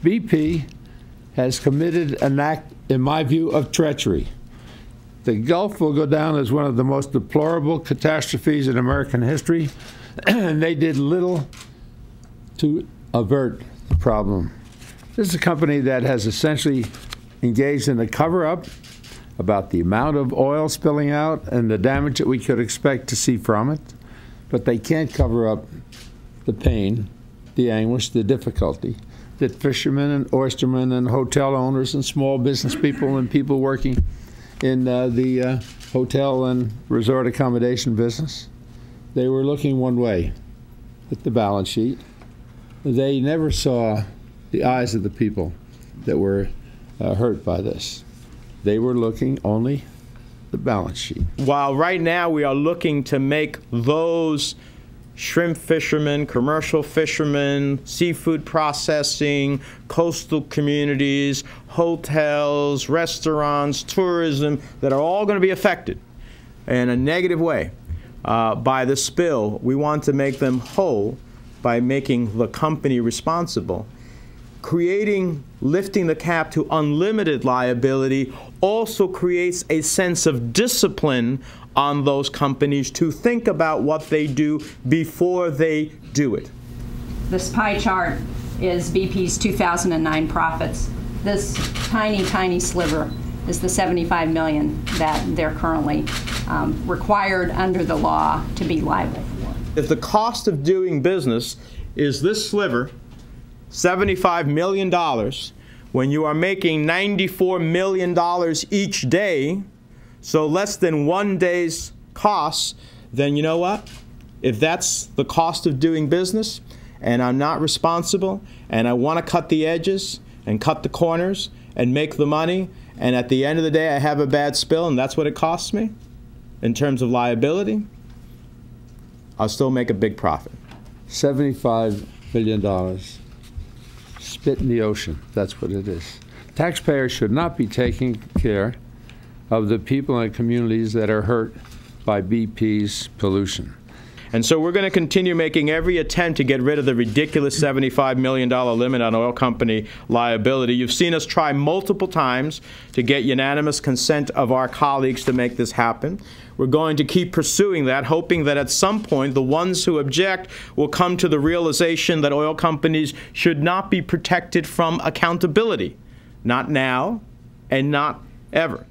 BP has committed an act, in my view, of treachery. The Gulf will go down as one of the most deplorable catastrophes in American history, and they did little to avert the problem. This is a company that has essentially engaged in a cover-up about the amount of oil spilling out and the damage that we could expect to see from it, but they can't cover up the pain, the anguish, the difficulty that fishermen and oystermen and hotel owners and small business people and people working in the hotel and resort accommodation business, they were looking one way at the balance sheet. They never saw the eyes of the people that were hurt by this. They were looking only the balance sheet. While right now we are looking to make those shrimp fishermen, commercial fishermen, seafood processing, coastal communities, hotels, restaurants, tourism, that are all going to be affected in a negative way by the spill, we want to make them whole by making the company responsible. Lifting the cap to unlimited liability also creates a sense of discipline on those companies to think about what they do before they do it. This pie chart is BP's 2009 profits. This tiny, tiny sliver is the $75 million that they're currently required under the law to be liable for. If the cost of doing business is this sliver, $75 million, when you are making $94 million each day, so less than one day's costs, then you know what? If that's the cost of doing business, and I'm not responsible, and I want to cut the edges and cut the corners and make the money, and at the end of the day I have a bad spill and that's what it costs me in terms of liability, I'll still make a big profit. $75 billion. Spit in the ocean. That's what it is. Taxpayers should not be taking care of the people and communities that are hurt by BP's pollution. And so we're going to continue making every attempt to get rid of the ridiculous $75 million limit on oil company liability. You've seen us try multiple times to get unanimous consent of our colleagues to make this happen. We're going to keep pursuing that, hoping that at some point the ones who object will come to the realization that oil companies should not be protected from accountability. Not now and not ever.